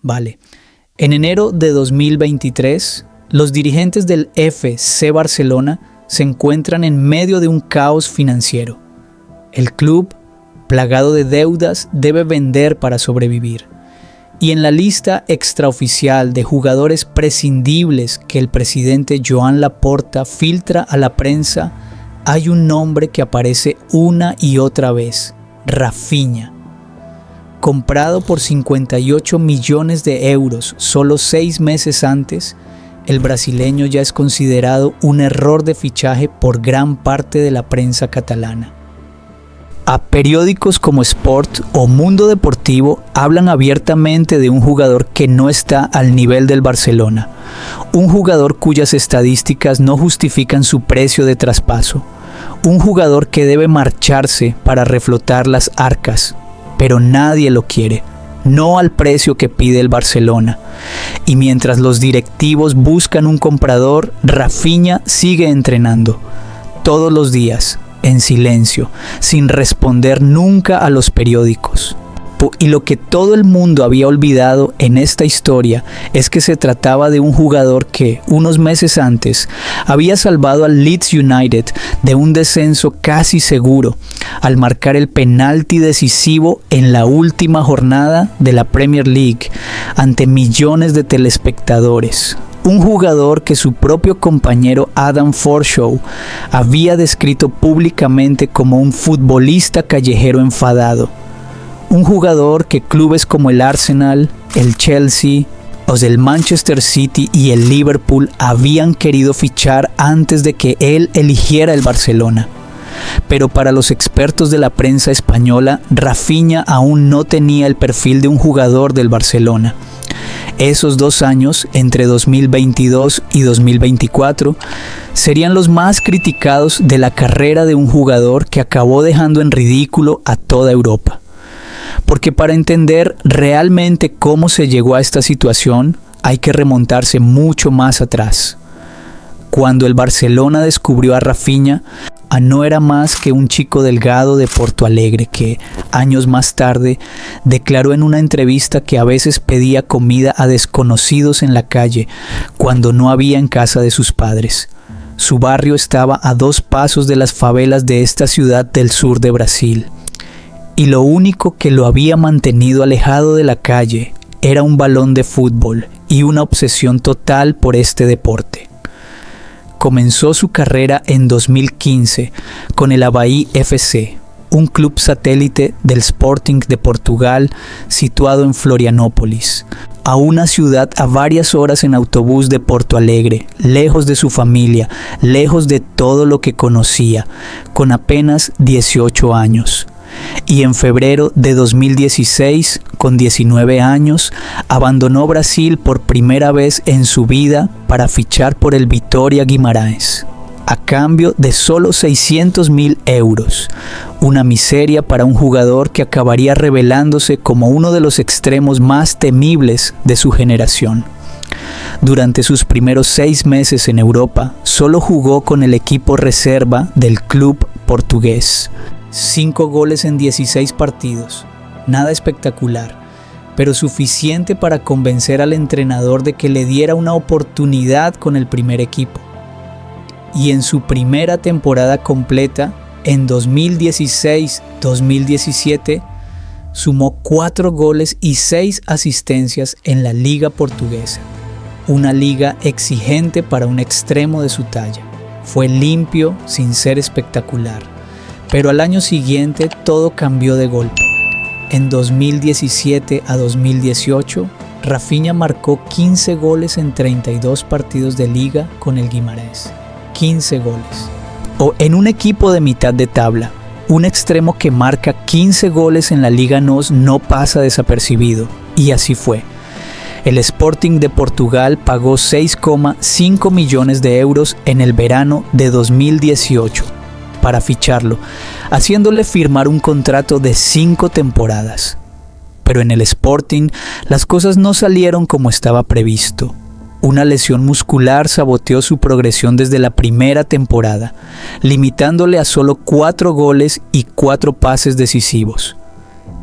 Vale. En enero de 2023, los dirigentes del FC Barcelona se encuentran en medio de un caos financiero. El club, plagado de deudas, debe vender para sobrevivir. Y en la lista extraoficial de jugadores prescindibles que el presidente Joan Laporta filtra a la prensa, hay un nombre que aparece una y otra vez: Rafinha. Comprado por 58 millones de euros solo 6 meses antes, el brasileño ya es considerado un error de fichaje por gran parte de la prensa catalana. A periódicos como Sport o Mundo Deportivo hablan abiertamente de un jugador que no está al nivel del Barcelona, un jugador cuyas estadísticas no justifican su precio de traspaso, un jugador que debe marcharse para reflotar las arcas, pero nadie lo quiere, no al precio que pide el Barcelona. Y mientras los directivos buscan un comprador, Rafinha sigue entrenando todos los días, en silencio, sin responder nunca a los periódicos. Y lo que todo el mundo había olvidado en esta historia es que se trataba de un jugador que, unos meses antes, había salvado al Leeds United de un descenso casi seguro al marcar el penalti decisivo en la última jornada de la Premier League ante millones de telespectadores. Un jugador que su propio compañero Adam Forshaw había descrito públicamente como un futbolista callejero enfadado. Un jugador que clubes como el Arsenal, el Chelsea, los del Manchester City y el Liverpool habían querido fichar antes de que él eligiera el Barcelona. Pero para los expertos de la prensa española, Rafinha aún no tenía el perfil de un jugador del Barcelona. Esos 2 años, entre 2022 y 2024, serían los más criticados de la carrera de un jugador que acabó dejando en ridículo a toda Europa. Porque para entender realmente cómo se llegó a esta situación, hay que remontarse mucho más atrás. Cuando el Barcelona descubrió a Rafinha, no era más que un chico delgado de Porto Alegre que, años más tarde, declaró en una entrevista que a veces pedía comida a desconocidos en la calle cuando no había en casa de sus padres. Su barrio estaba a 2 pasos de las favelas de esta ciudad del sur de Brasil. Y lo único que lo había mantenido alejado de la calle era un balón de fútbol y una obsesión total por este deporte. Comenzó su carrera en 2015 con el Avaí FC, un club satélite del Sporting de Portugal situado en Florianópolis, a una ciudad a varias horas en autobús de Porto Alegre, lejos de su familia, lejos de todo lo que conocía, con apenas 18 años. Y en febrero de 2016, con 19 años, abandonó Brasil por primera vez en su vida para fichar por el Vitória Guimarães, a cambio de solo 600.000 euros, una miseria para un jugador que acabaría revelándose como uno de los extremos más temibles de su generación. Durante sus primeros 6 meses en Europa, solo jugó con el equipo reserva del club portugués. 5 goles en 16 partidos, nada espectacular, pero suficiente para convencer al entrenador de que le diera una oportunidad con el primer equipo. Y en su primera temporada completa, en 2016-2017, sumó 4 goles y 6 asistencias en la Liga Portuguesa, una liga exigente para un extremo de su talla. Fue limpio sin ser espectacular. Pero al año siguiente todo cambió de golpe. En 2017 a 2018, Rafinha marcó 15 goles en 32 partidos de liga con el Guimarães. 15 goles. O en un equipo de mitad de tabla, un extremo que marca 15 goles en la Liga NOS no pasa desapercibido. Y así fue. El Sporting de Portugal pagó 6,5 millones de euros en el verano de 2018. Para ficharlo, haciéndole firmar un contrato de 5 temporadas. Pero en el Sporting las cosas no salieron como estaba previsto. Una lesión muscular saboteó su progresión desde la primera temporada, limitándole a solo 4 goles y 4 pases decisivos.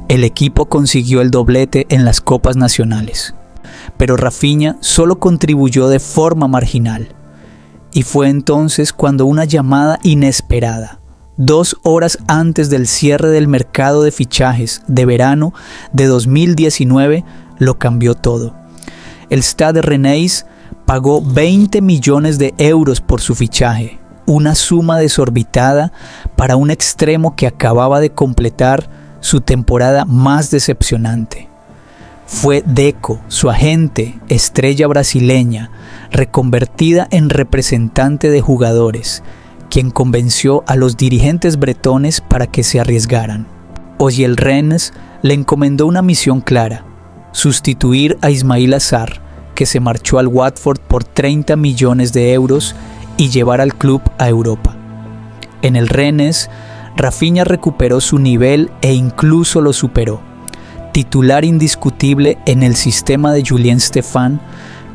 El equipo consiguió el doblete en las copas nacionales, pero Rafinha solo contribuyó de forma marginal. Y fue entonces cuando una llamada inesperada, 2 horas antes del cierre del mercado de fichajes de verano de 2019, lo cambió todo. El Stade Rennais pagó 20 millones de euros por su fichaje, una suma desorbitada para un extremo que acababa de completar su temporada más decepcionante. Fue Deco, su agente, estrella brasileña, reconvertida en representante de jugadores, quien convenció a los dirigentes bretones para que se arriesgaran. Hoy el Rennes le encomendó una misión clara: sustituir a Ismail Assar, que se marchó al Watford por 30 millones de euros, y llevar al club a Europa. En el Rennes, Rafinha recuperó su nivel e incluso lo superó. Titular indiscutible en el sistema de Julien Stéphan,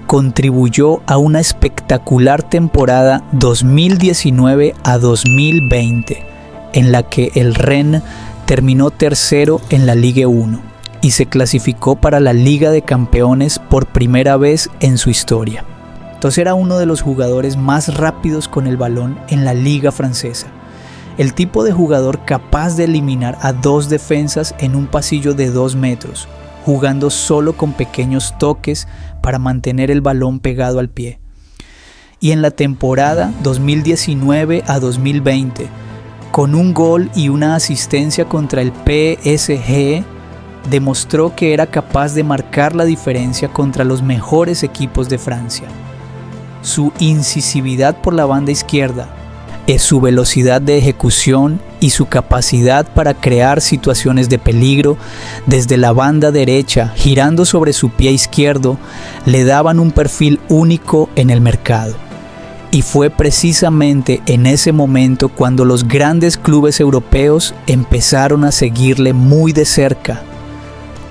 contribuyó a una espectacular temporada 2019 a 2020, en la que el Rennes terminó tercero en la Ligue 1 y se clasificó para la Liga de Campeones por primera vez en su historia. Entonces era uno de los jugadores más rápidos con el balón en la liga francesa. El tipo de jugador capaz de eliminar a 2 defensas en un pasillo de 2 metros, jugando solo con pequeños toques para mantener el balón pegado al pie. Y en la temporada 2019 a 2020, con un gol y una asistencia contra el PSG, demostró que era capaz de marcar la diferencia contra los mejores equipos de Francia. Su incisividad por la banda izquierda, su velocidad de ejecución y su capacidad para crear situaciones de peligro desde la banda derecha girando sobre su pie izquierdo le daban un perfil único en el mercado. Y fue precisamente en ese momento cuando los grandes clubes europeos empezaron a seguirle muy de cerca.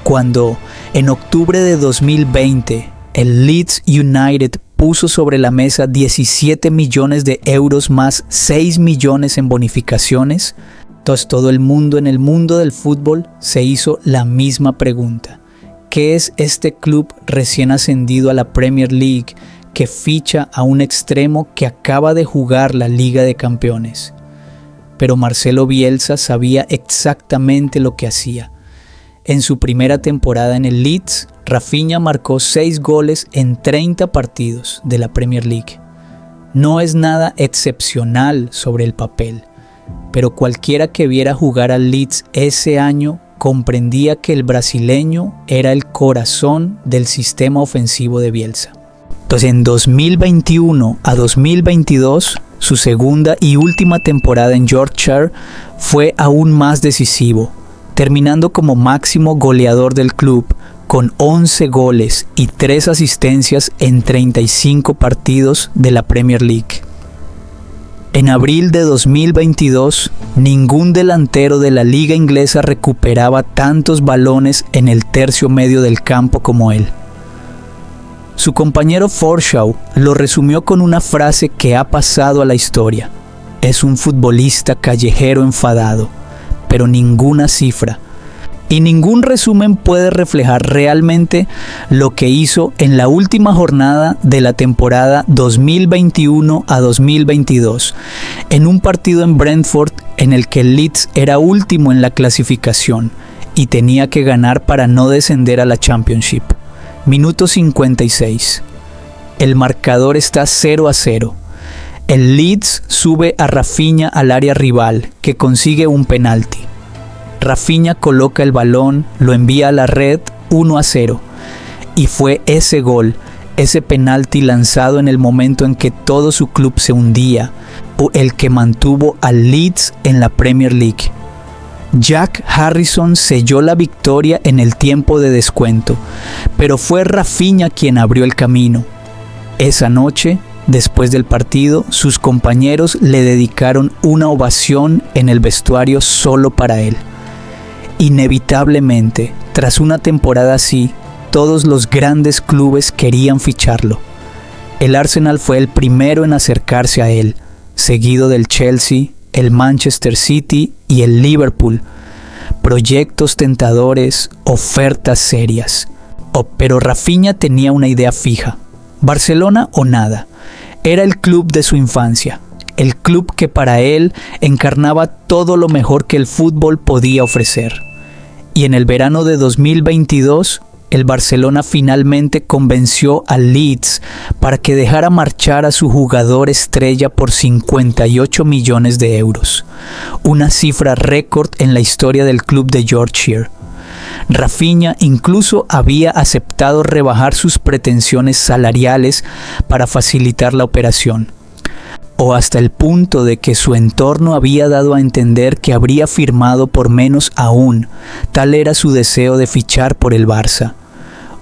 Cuando en octubre de 2020 el Leeds United puso sobre la mesa 17 millones de euros más 6 millones en bonificaciones, entonces todo el mundo en el mundo del fútbol se hizo la misma pregunta: ¿qué es este club recién ascendido a la Premier League que ficha a un extremo que acaba de jugar la Liga de Campeones? Pero Marcelo Bielsa sabía exactamente lo que hacía. En su primera temporada en el Leeds, Rafinha marcó 6 goles en 30 partidos de la Premier League. No es nada excepcional sobre el papel, pero cualquiera que viera jugar al Leeds ese año comprendía que el brasileño era el corazón del sistema ofensivo de Bielsa. Entonces en 2021 a 2022, su segunda y última temporada en Yorkshire, fue aún más decisivo, terminando como máximo goleador del club con 11 goles y 3 asistencias en 35 partidos de la Premier League. En abril de 2022, ningún delantero de la liga inglesa recuperaba tantos balones en el tercio medio del campo como él. Su compañero Forshaw lo resumió con una frase que ha pasado a la historia: es un futbolista callejero enfadado, pero ninguna cifra y ningún resumen puede reflejar realmente lo que hizo en la última jornada de la temporada 2021 a 2022, en un partido en Brentford en el que el Leeds era último en la clasificación y tenía que ganar para no descender a la Championship. Minuto 56. El marcador está 0-0. El Leeds sube a Rafinha al área rival, que consigue un penalti. Rafinha coloca el balón, lo envía a la red, 1-0. Y fue ese gol, ese penalti lanzado en el momento en que todo su club se hundía, el que mantuvo al Leeds en la Premier League. Jack Harrison selló la victoria en el tiempo de descuento, pero fue Rafinha quien abrió el camino. Esa noche, después del partido, sus compañeros le dedicaron una ovación en el vestuario solo para él. Inevitablemente, tras una temporada así, todos los grandes clubes querían ficharlo. El Arsenal fue el primero en acercarse a él, seguido del Chelsea, el Manchester City y el Liverpool. Proyectos tentadores, ofertas serias. Pero Rafinha tenía una idea fija: Barcelona o nada. Era el club de su infancia, el club que para él encarnaba todo lo mejor que el fútbol podía ofrecer. Y en el verano de 2022, el Barcelona finalmente convenció al Leeds para que dejara marchar a su jugador estrella por 58 millones de euros, una cifra récord en la historia del club de Yorkshire. Rafinha incluso había aceptado rebajar sus pretensiones salariales para facilitar la operación, o hasta el punto de que su entorno había dado a entender que habría firmado por menos aún, tal era su deseo de fichar por el Barça.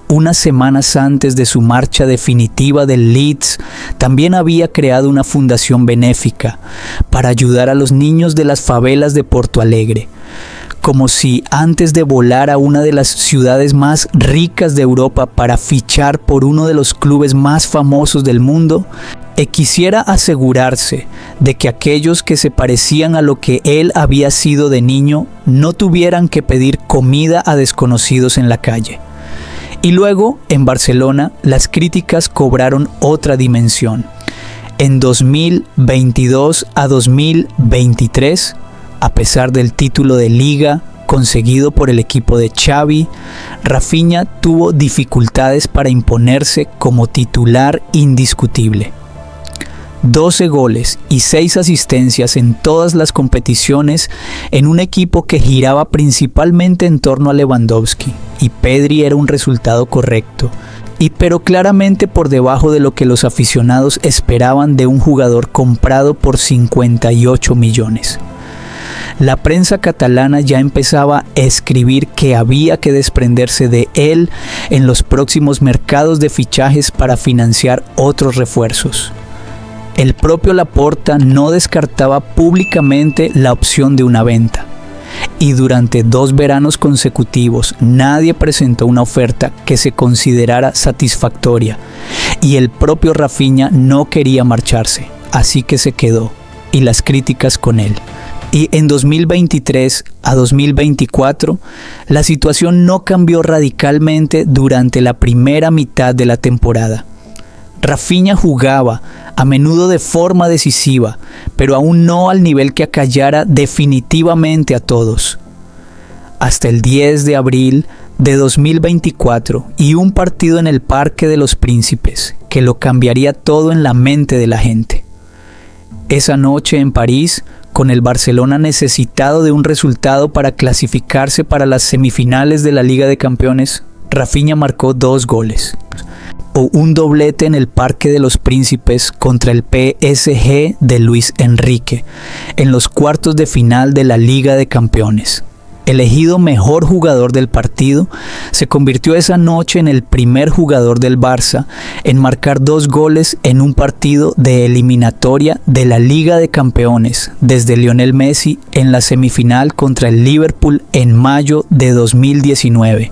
Unas semanas antes de su marcha definitiva del Leeds, también había creado una fundación benéfica para ayudar a los niños de las favelas de Porto Alegre, como si antes de volar a una de las ciudades más ricas de Europa para fichar por uno de los clubes más famosos del mundo, quisiera asegurarse de que aquellos que se parecían a lo que él había sido de niño no tuvieran que pedir comida a desconocidos en la calle. Y luego, en Barcelona, las críticas cobraron otra dimensión. En 2022 a 2023, a pesar del título de Liga conseguido por el equipo de Xavi, Rafinha tuvo dificultades para imponerse como titular indiscutible. 12 goles y 6 asistencias en todas las competiciones en un equipo que giraba principalmente en torno a Lewandowski, y Pedri era un resultado correcto, pero claramente por debajo de lo que los aficionados esperaban de un jugador comprado por 58 millones. La prensa catalana ya empezaba a escribir que había que desprenderse de él en los próximos mercados de fichajes para financiar otros refuerzos. El propio Laporta no descartaba públicamente la opción de una venta, y durante 2 veranos consecutivos nadie presentó una oferta que se considerara satisfactoria, y el propio Rafinha no quería marcharse, así que se quedó, y las críticas con él. Y en 2023 a 2024, la situación no cambió radicalmente durante la primera mitad de la temporada. Rafinha jugaba, a menudo de forma decisiva, pero aún no al nivel que acallara definitivamente a todos. Hasta el 10 de abril de 2024 y un partido en el Parque de los Príncipes, que lo cambiaría todo en la mente de la gente. Esa noche en París, con el Barcelona necesitado de un resultado para clasificarse para las semifinales de la Liga de Campeones, Rafinha marcó 2 goles. O un doblete en el Parque de los Príncipes contra el PSG de Luis Enrique, en los cuartos de final de la Liga de Campeones. Elegido mejor jugador del partido, se convirtió esa noche en el primer jugador del Barça en marcar 2 goles en un partido de eliminatoria de la Liga de Campeones, desde Lionel Messi en la semifinal contra el Liverpool en mayo de 2019.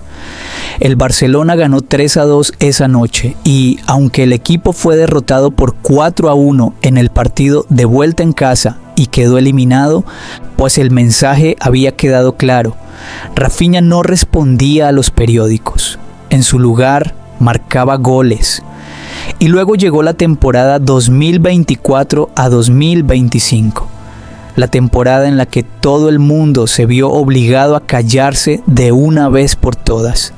El Barcelona ganó 3-2 esa noche y, aunque el equipo fue derrotado por 4-1 en el partido de vuelta en casa y quedó eliminado, pues el mensaje había quedado claro: Rafinha no respondía a los periódicos. En su lugar, marcaba goles. Y luego llegó la temporada 2024 a 2025. La temporada en la que todo el mundo se vio obligado a callarse de una vez por todas.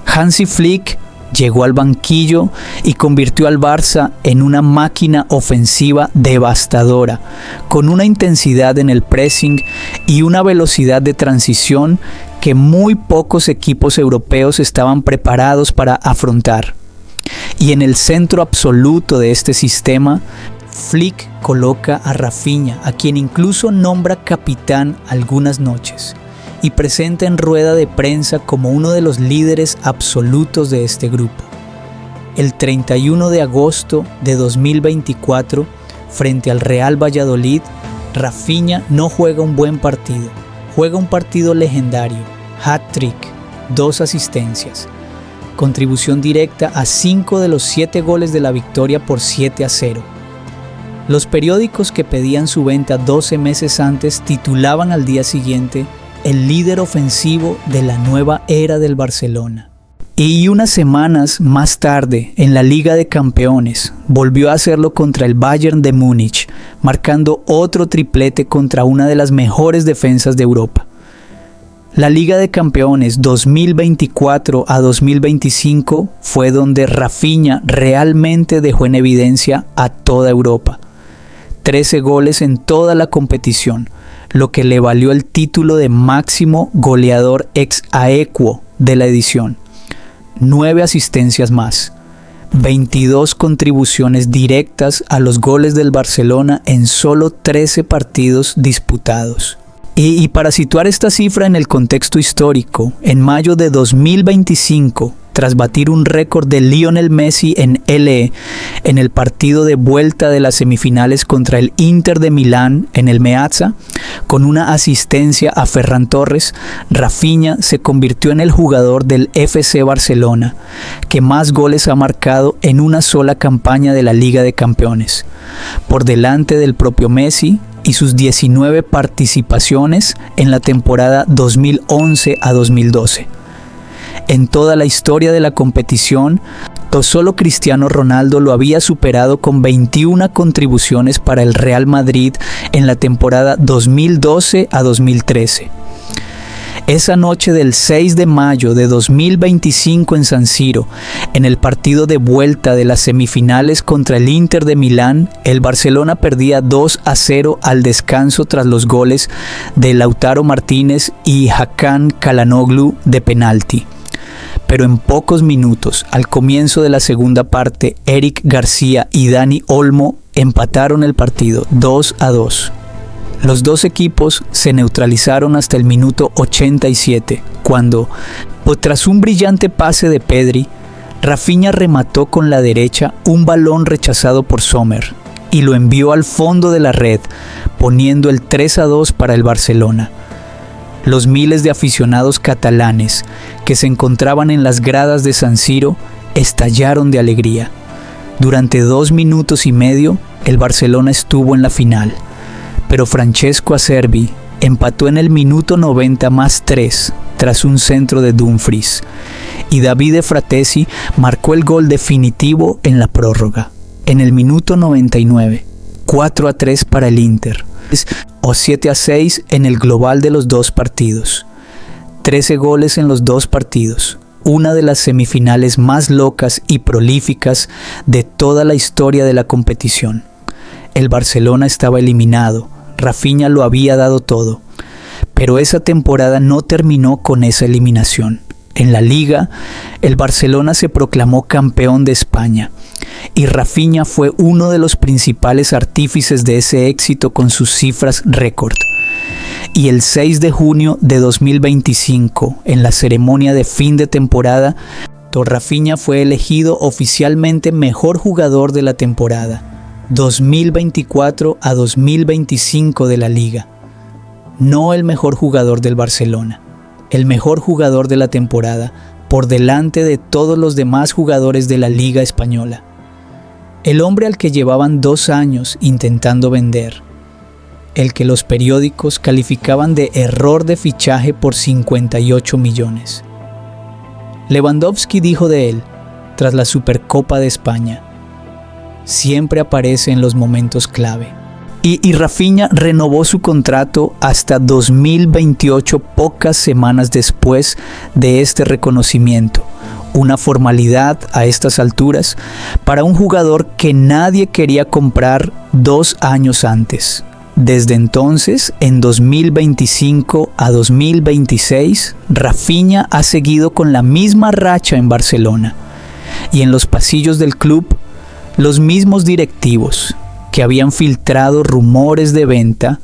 Hansi Flick llegó al banquillo y convirtió al Barça en una máquina ofensiva devastadora, con una intensidad en el pressing y una velocidad de transición que muy pocos equipos europeos estaban preparados para afrontar. Y en el centro absoluto de este sistema, Flick coloca a Rafinha, a quien incluso nombra capitán algunas noches, y presenta en rueda de prensa como uno de los líderes absolutos de este grupo. El 31 de agosto de 2024, frente al Real Valladolid, Rafinha no juega un buen partido, juega un partido legendario, hat-trick, 2 asistencias, contribución directa a 5 de los 7 goles de la victoria por 7-0. Los periódicos que pedían su venta 12 meses antes titulaban al día siguiente: el líder ofensivo de la nueva era del Barcelona. Y unas semanas más tarde, en la Liga de Campeones, volvió a hacerlo contra el Bayern de Múnich, marcando otro triplete contra una de las mejores defensas de Europa. La Liga de Campeones 2024 a 2025 fue donde Rafinha realmente dejó en evidencia a toda Europa. 13 goles en toda la competición, lo que le valió el título de máximo goleador ex aequo de la edición. 9 asistencias más, 22 contribuciones directas a los goles del Barcelona en solo 13 partidos disputados. Y para situar esta cifra en el contexto histórico, en mayo de 2025, tras batir un récord de Lionel Messi en LA en el partido de vuelta de las semifinales contra el Inter de Milán en el Meazza, con una asistencia a Ferran Torres, Rafinha se convirtió en el jugador del FC Barcelona que más goles ha marcado en una sola campaña de la Liga de Campeones, por delante del propio Messi y sus 19 participaciones en la temporada 2011 a 2012. En toda la historia de la competición, solo Cristiano Ronaldo lo había superado con 21 contribuciones para el Real Madrid en la temporada 2012 a 2013. Esa noche del 6 de mayo de 2025 en San Siro, en el partido de vuelta de las semifinales contra el Inter de Milán, el Barcelona perdía 2-0 al descanso tras los goles de Lautaro Martínez y Hakan Çalhanoğlu de penalti. Pero en pocos minutos, al comienzo de la segunda parte, Eric García y Dani Olmo empataron el partido 2-2. Los dos equipos se neutralizaron hasta el minuto 87, cuando, tras un brillante pase de Pedri, Rafinha remató con la derecha un balón rechazado por Sommer y lo envió al fondo de la red, poniendo el 3-2 para el Barcelona. Los miles de aficionados catalanes que se encontraban en las gradas de San Siro estallaron de alegría. Durante 2 minutos y medio, el Barcelona estuvo en la final, pero Francesco Acerbi empató en el minuto 90 más 3 tras un centro de Dumfries, y Davide Fratesi marcó el gol definitivo en la prórroga, en el minuto 99, 4-3 para el Inter, o 7-6 en el global de los dos partidos. 13 goles en los dos partidos, una de las semifinales más locas y prolíficas de toda la historia de la competición. El Barcelona estaba eliminado, Rafinha lo había dado todo, pero esa temporada no terminó con esa eliminación. En la Liga, el Barcelona se proclamó campeón de España y Rafinha fue uno de los principales artífices de ese éxito con sus cifras récord. Y el 6 de junio de 2025, en la ceremonia de fin de temporada, Rafinha fue elegido oficialmente mejor jugador de la temporada 2024 a 2025 de la Liga. No el mejor jugador del Barcelona, el mejor jugador de la temporada, por delante de todos los demás jugadores de la Liga Española. El hombre al que llevaban 2 años intentando vender, el que los periódicos calificaban de error de fichaje por 58 millones. Lewandowski dijo de él, tras la Supercopa de España: siempre aparece en los momentos clave. Y Rafinha renovó su contrato hasta 2028, pocas semanas después de este reconocimiento. Una formalidad a estas alturas para un jugador que nadie quería comprar 2 años antes. Desde entonces, en 2025 a 2026, Rafinha ha seguido con la misma racha en Barcelona. Y en los pasillos del club, los mismos directivos que habían filtrado rumores de venta,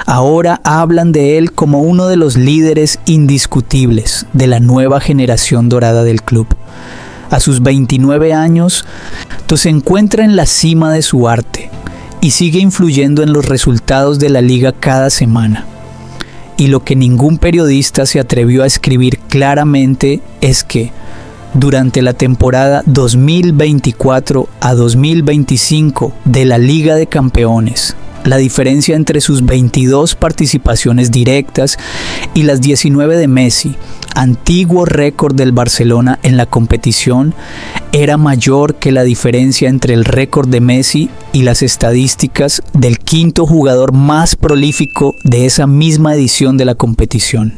ahora hablan de él como uno de los líderes indiscutibles de la nueva generación dorada del club. A sus 29 años, se encuentra en la cima de su arte y sigue influyendo en los resultados de la liga cada semana. Y lo que ningún periodista se atrevió a escribir claramente es que, durante la temporada 2024 a 2025 de la Liga de Campeones, La diferencia entre sus 22 participaciones directas y las 19 de Messi, antiguo récord del Barcelona en la competición, era mayor que la diferencia entre el récord de Messi y las estadísticas del quinto jugador más prolífico de esa misma edición de la competición.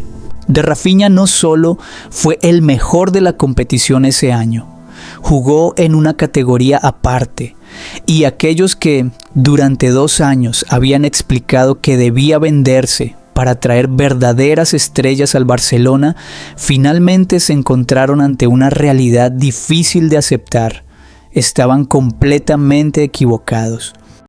De Rafinha no solo fue el mejor de la competición ese año, jugó en una categoría aparte, y aquellos que durante 2 años habían explicado que debía venderse para traer verdaderas estrellas al Barcelona, finalmente se encontraron ante una realidad difícil de aceptar. Estaban completamente equivocados.